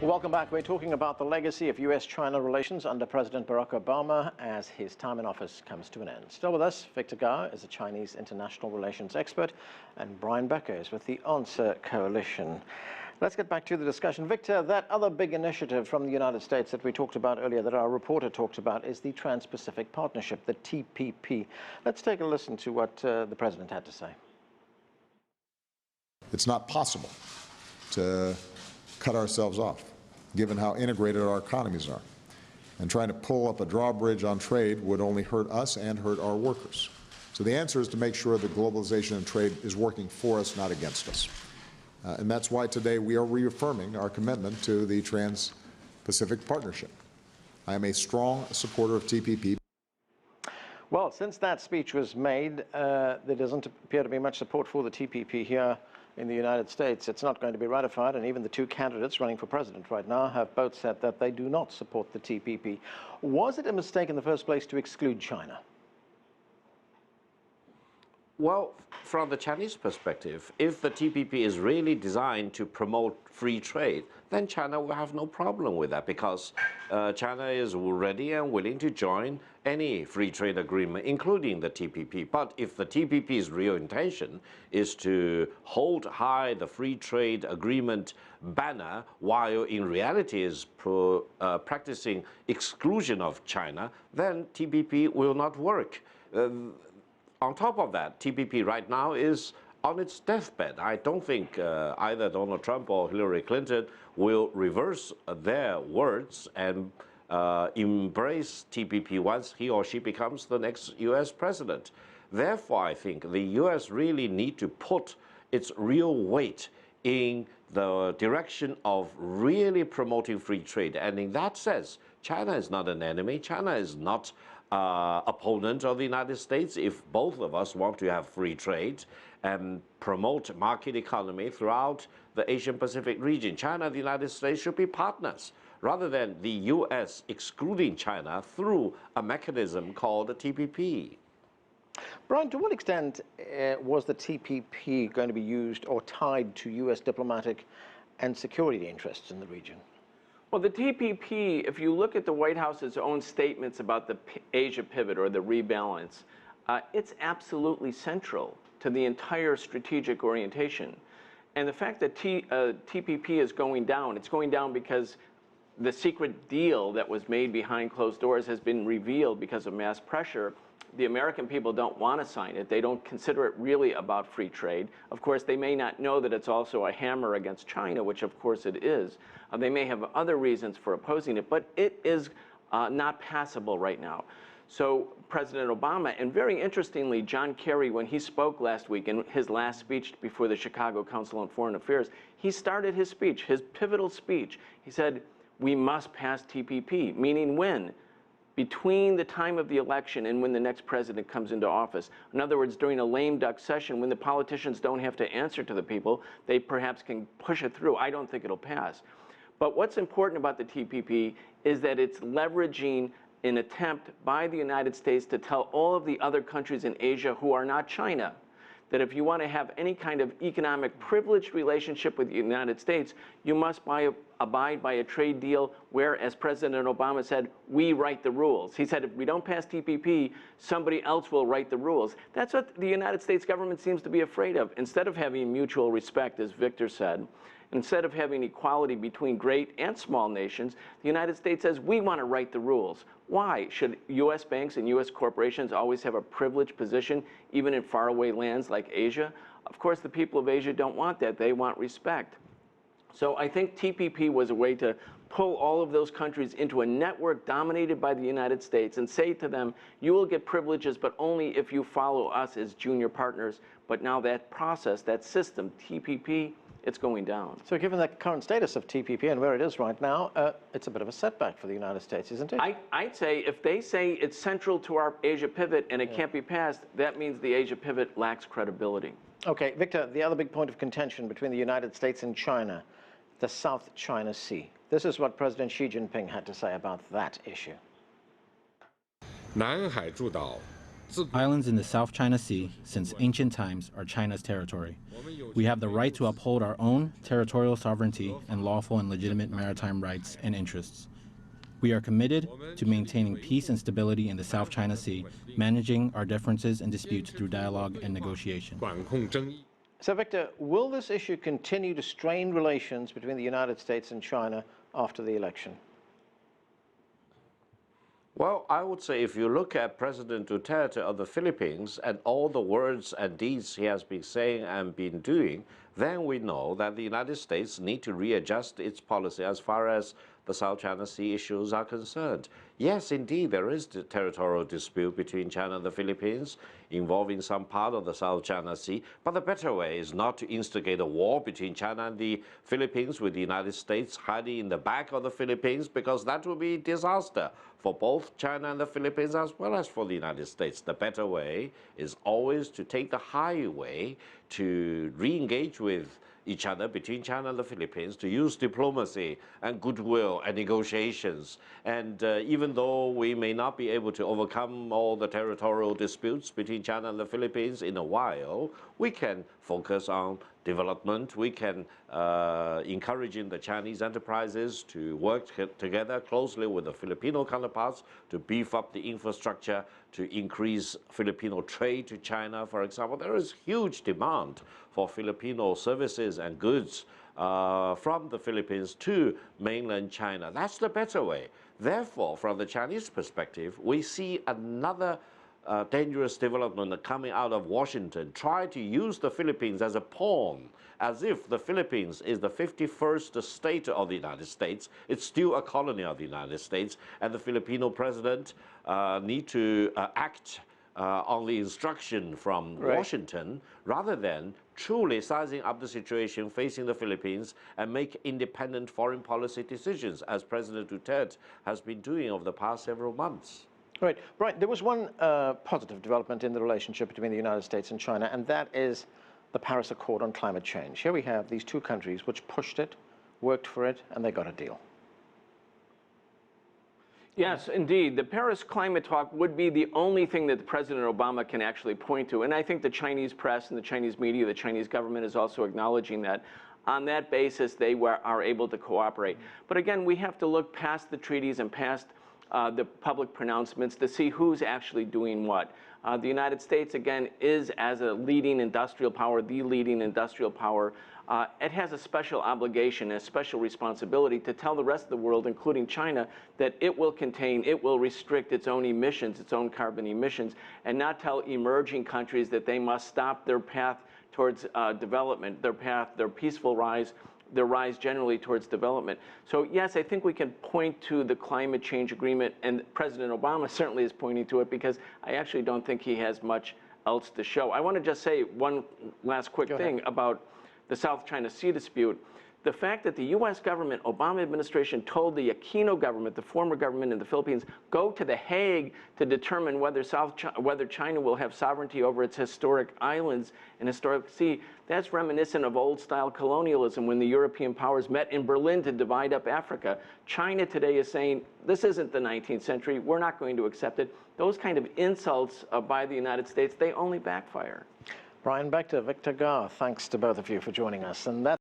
Welcome back. We're talking about the legacy of U.S.-China relations under President Barack Obama as his time in office comes to an end. Still with us, Victor Gao is a Chinese international relations expert, and Brian Becker is with the Answer Coalition. Let's get back to the discussion. Victor, that other big initiative from the United States that we talked about earlier, that our reporter talked about, is the Trans-Pacific Partnership, the TPP. Let's take a listen to what the president had to say. It's not possible to cut ourselves off, given how integrated our economies are. And trying to pull up a drawbridge on trade would only hurt us and hurt our workers. So the answer is to make sure that globalization and trade is working for us, not against us. And that's why today we are reaffirming our commitment to the Trans-Pacific Partnership. I am a strong supporter of TPP. Well, since that speech was made, there doesn't appear to be much support for the TPP here in the United States. It's not going to be ratified, and even the two candidates running for president right now have both said that they do not support the TPP. Was it a mistake in the first place to exclude China? Well, from the Chinese perspective, if the TPP is really designed to promote free trade, then China will have no problem with that, because China is ready and willing to join any free trade agreement, including the TPP. But if the TPP's real intention is to hold high the free trade agreement banner, while in reality is practicing exclusion of China, then TPP will not work. On top of that, TPP right now is on its deathbed. I don't think either Donald Trump or Hillary Clinton will reverse their words and embrace TPP once he or she becomes the next U.S. president. Therefore, I think the U.S. really need to put its real weight in the direction of really promoting free trade. And in that sense, China is not an enemy. China is not opponent of the United States. If both of us want to have free trade and promote market economy throughout the Asian Pacific region, China and the United States should be partners, rather than the U.S. excluding China through a mechanism called the TPP. Brian, to what extent was the TPP going to be used or tied to U.S. diplomatic and security interests in the region? Well, the TPP, if you look at the White House's own statements about the Asia pivot or the rebalance, it's absolutely central to the entire strategic orientation. And the fact that TPP is going down, it's going down because the secret deal that was made behind closed doors has been revealed because of mass pressure. The American people don't want to sign it. They don't consider it really about free trade. Of course, they may not know that it's also a hammer against China, which of course it is. They may have other reasons for opposing it, but it is not passable right now. So President Obama, and very interestingly, John Kerry, when he spoke last week in his last speech before the Chicago Council on Foreign Affairs, he started his speech, his pivotal speech. He said, we must pass TPP, meaning when? Between the time of the election and when the next president comes into office. In other words, during a lame duck session, when the politicians don't have to answer to the people, they perhaps can push it through. I don't think it'll pass. But what's important about the TPP is that it's leveraging an attempt by the United States to tell all of the other countries in Asia who are not China that if you want to have any kind of economic privileged relationship with the United States, you must abide by a trade deal where, as President Obama said, we write the rules. He said, if we don't pass TPP, somebody else will write the rules. That's what the United States government seems to be afraid of. Instead of having mutual respect, as Victor said, instead of having equality between great and small nations, the United States says, we want to write the rules. Why? Should U.S. banks and U.S. corporations always have a privileged position, even in faraway lands like Asia? Of course, the people of Asia don't want that. They want respect. So I think TPP was a way to pull all of those countries into a network dominated by the United States and say to them, you will get privileges, but only if you follow us as junior partners. But now that process, that system, TPP, it's going down. So given the current status of TPP and where it is right now, it's a bit of a setback for the United States, isn't it? I'd say if they say it's central to our Asia pivot and it can't be passed, that means the Asia pivot lacks credibility. Okay, Victor, the other big point of contention between the United States and China, the South China Sea. This is what President Xi Jinping had to say about that issue. 南海诸岛 Islands in the South China Sea, since ancient times, are China's territory. We have the right to uphold our own territorial sovereignty and lawful and legitimate maritime rights and interests. We are committed to maintaining peace and stability in the South China Sea, managing our differences and disputes through dialogue and negotiation. So, Victor, will this issue continue to strain relations between the United States and China after the election? Well, I would say if you look at President Duterte of the Philippines and all the words and deeds he has been saying and been doing, then we know that the United States need to readjust its policy as far as the South China Sea issues are concerned. Yes, indeed, there is the territorial dispute between China and the Philippines involving some part of the South China Sea, but the better way is not to instigate a war between China and the Philippines with the United States hiding in the back of the Philippines, because that would be disaster for both China and the Philippines as well as for the United States. The better way is always to take the highway to re-engage with each other between China and the Philippines, to use diplomacy and goodwill and negotiations. And even though we may not be able to overcome all the territorial disputes between China and the Philippines in a while, we can focus on development. We can encouraging the Chinese enterprises to work together closely with the Filipino counterparts to beef up the infrastructure, to increase Filipino trade to China, for example. There is huge demand for Filipino services and goods from the Philippines to mainland China. That's the better way. Therefore, from the Chinese perspective, we see another dangerous development coming out of Washington, try to use the Philippines as a pawn, as if the Philippines is the 51st state of the United States. It's still a colony of the United States, and the Filipino president need to act on the instruction from Washington, rather than truly sizing up the situation facing the Philippines and make independent foreign policy decisions, as President Duterte has been doing over the past several months. Right, right. There was one positive development in the relationship between the United States and China, and that is the Paris Accord on climate change. Here we have these two countries which pushed it, worked for it, and they got a deal. Yes, indeed. The Paris climate talk would be the only thing that President Obama can actually point to. And I think the Chinese press and the Chinese media, the Chinese government is also acknowledging that. On that basis, they are able to cooperate. But again, we have to look past the treaties and past the public pronouncements to see who's actually doing what. The United States, again, is, as a leading industrial power, the leading industrial power. It has a special obligation, a special responsibility to tell the rest of the world, including China, that it will contain, it will restrict its own emissions, its own carbon emissions, and not tell emerging countries that they must stop their path towards development, their peaceful rise, their rise generally towards development. So yes, I think we can point to the climate change agreement, and President Obama certainly is pointing to it, because I actually don't think he has much else to show. I want to just say one last quick thing about the South China Sea dispute. The fact that the U.S. government, Obama administration, told the Aquino government, the former government in the Philippines, go to The Hague to determine whether China will have sovereignty over its historic islands and historic sea, that's reminiscent of old-style colonialism when the European powers met in Berlin to divide up Africa. China today is saying, this isn't the 19th century, we're not going to accept it. Those kind of insults by the United States, they only backfire. Brian Becker, Victor Gao, thanks to both of you for joining us. And that